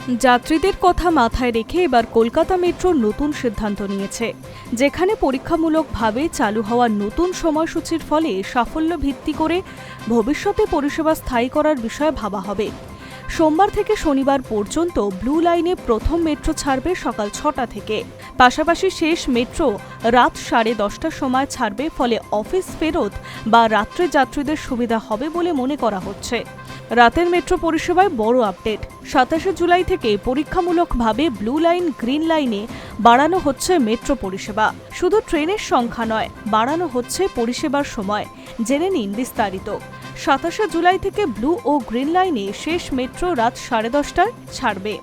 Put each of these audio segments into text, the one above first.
যাত্রীদের কথা মাথায় রেখে এবার কলকাতা মেট্রো নতুন সিদ্ধান্ত নিয়েছে, যেখানে পরীক্ষামূলকভাবে চালু হওয়া নতুন সময়সূচির ফলে সাফল্য ভিত্তি করে ভবিষ্যতে পরিষেবা স্থায়ী করার বিষয়ে ভাবা হবে। সোমবার থেকে শনিবার পর্যন্ত ব্লু লাইনে প্রথম মেট্রো ছাড়বে সকাল ৬টা থেকে। পাশাপাশি শেষ মেট্রো রাত 10:30টার সময় ছাড়বে, ফলে অফিস ফেরত বা রাত্রে যাত্রীদের সুবিধা হবে বলে মনে করা হচ্ছে। রাতের মেট্রো পরিষেবায় বড় আপডেট। ২৭শে জুলাই থেকে পরীক্ষামূলকভাবে ব্লু লাইন গ্রিন লাইনে বাড়ানো হচ্ছে মেট্রো পরিষেবা। শুধু ট্রেনের সংখ্যা নয়, বাড়ানো হচ্ছে পরিষেবার সময়। জেনে নিন বিস্তারিত। ২৭শে জুলাই থেকে ব্লু ও গ্রিন লাইনে শেষ মেট্রো রাত 10:30টায় ছাড়বে।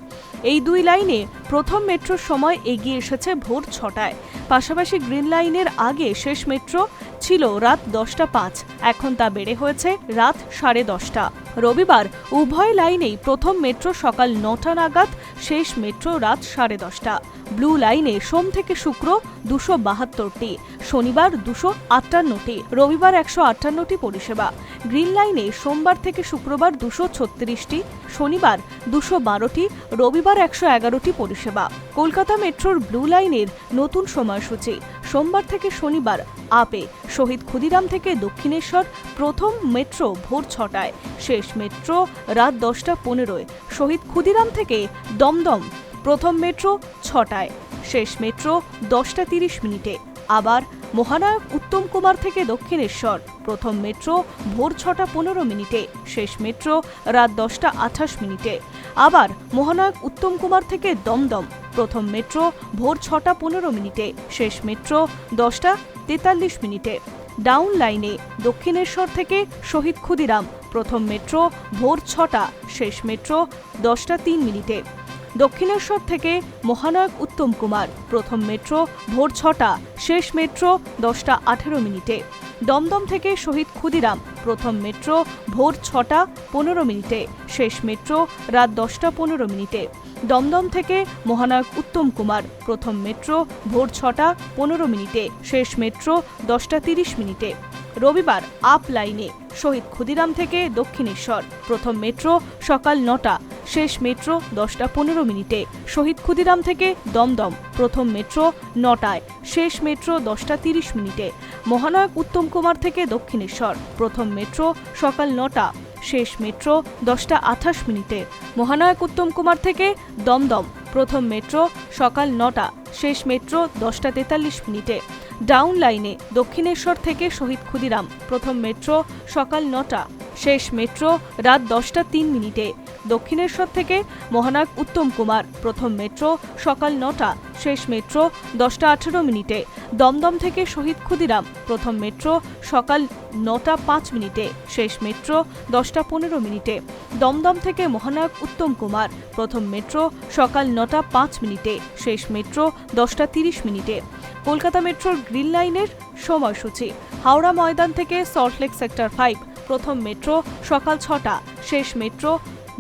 এই দুই লাইনে প্রথম মেট্রোর সময় এগিয়ে এসেছে ভোর ৬টায়। পাশাপাশি গ্রিন লাইনের আগে শেষ মেট্রো ছিল রাত 10:05, এখন তা বেড়ে হয়েছে রাত 10:30টা। রবিবার উভয় লাইনেই প্রথম মেট্রো সকাল ৯টা নাগাদ, শেষ মেট্রো রাত 10:30টা। ব্লু লাইনে সোম থেকে শুক্র 272টি, শনিবার 258টি, রবিবার 158টি পরিষেবা। গ্রিন লাইনে সোমবার থেকে শুক্রবার 236টি, শনিবার 212টি, রবিবার 111টি পরিষেবা। কলকাতা মেট্রোর ব্লু লাইনের নতুন সময়সূচি। সোমবার থেকে শনিবার আপে শহীদ ক্ষুদিরাম থেকে দক্ষিণেশ্বর প্রথম মেট্রো ভোর ৬টায়, শেষ মেট্রো রাত 10:15। শহীদ ক্ষুদিরাম থেকে দমদম প্রথম মেট্রো ৬টায়, শেষ মেট্রো 10:30। আবার মহানায়ক উত্তম কুমার থেকে দক্ষিণেশ্বর প্রথম মেট্রো ভোর 6:15, শেষ মেট্রো রাত 10:28। আবার মহানায়ক উত্তম কুমার থেকে দমদম প্রথম মেট্রো ভোর 6:15, শেষ মেট্রো 10:43। ডাউন লাইনে দক্ষিণেশ্বর থেকে শহীদ ক্ষুদিরাম প্রথম মেট্রো ভোর 6টা, শেষ মেট্রো 10:03। দক্ষিণেশ্বর থেকে মহানায়ক উত্তম কুমার প্রথম মেট্রো ভোর 6টা, শেষ মেট্রো 10:18। দমদম থেকে শহীদ ক্ষুদিরাম প্রথম মেট্রো ভোর 6:15, শেষ মেট্রো রাত 10:15। দমদম থেকে মহানায়ক উত্তম কুমার প্রথম মেট্রো ভোর 6:15, শেষ মেট্রো 10:30। রবিবার আপ লাইনে শহীদ ক্ষুদিরাম থেকে দক্ষিণেশ্বর প্রথম মেট্রো সকাল 9টা, শেষ মেট্রো 10:15। শহীদ ক্ষুদিরাম থেকে দমদম প্রথম মেট্রো 9টায়, শেষ মেট্রো 10:30। মহানায়ক উত্তম কুমার থেকে দক্ষিণেশ্বর প্রথম মেট্রো সকাল 9টা, শেষ মেট্রো 10:28। মহানায়ক উত্তম কুমার থেকে দমদম প্রথম মেট্রো সকাল 9টা, শেষ মেট্রো 10:43। ডাউন লাইনে দক্ষিণেশ্বর থেকে শহীদ ক্ষুদিরাম প্রথম মেট্রো সকাল 9টা, শেষ মেট্রো রাত 10:03। দক্ষিণেশ্বর থেকে মহানায়ক উত্তম কুমার প্রথম মেট্রো সকাল 9টা, শেষ মেট্রো 10:18। দমদম থেকে শহীদ ক্ষুদিরাম প্রথম মেট্রো সকাল 9:05, শেষ মেট্রো 10:15। দমদম থেকে মহানায়ক উত্তম কুমার প্রথম মেট্রো সকাল 9:05, শেষ মেট্রো 10:30। কলকাতা মেট্রোর গ্রিন লাইনের সময়সূচি। হাওড়া ময়দান থেকে সল্টলেক সেক্টর 5 প্রথম মেট্রো সকাল 6টা, শেষ মেট্রো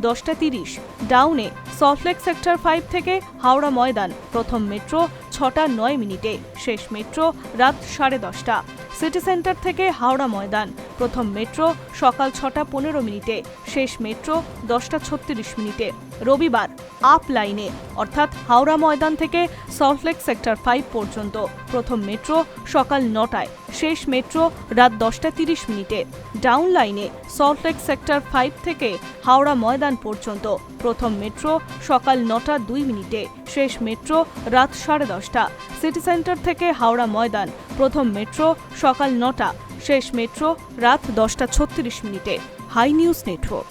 10:30। ডাউনে সল্টলেক সেক্টর 5 থেকে হাওড়া ময়দান প্রথম মেট্রো 6:09, শেষ মেট্রো রাত 10:30টা। সিটি সেন্টার থেকে হাওড়া ময়দান প্রথম মেট্রো সকাল 6:15, শেষ মেট্রো 10:36। রবিবার আপ লাইনে অর্থাৎ হাওড়া ময়দান থেকে সল্টলেক সেক্টর 5 পর্যন্ত প্রথম মেট্রো সকাল 9টায়, শেষ মেট্রো রাত 10:30। ডাউন লাইনে সল্টলেক সেক্টর 5 থেকে হাওড়া ময়দান পর্যন্ত প্রথম মেট্রো সকাল 9:02, শেষ মেট্রো রাত 10:30টা। সিটি সেন্টার থেকে হাওড়া ময়দান প্রথম মেট্রো সকাল 9টা, শেষ মেট্রো রাত 10:36। Hi news network.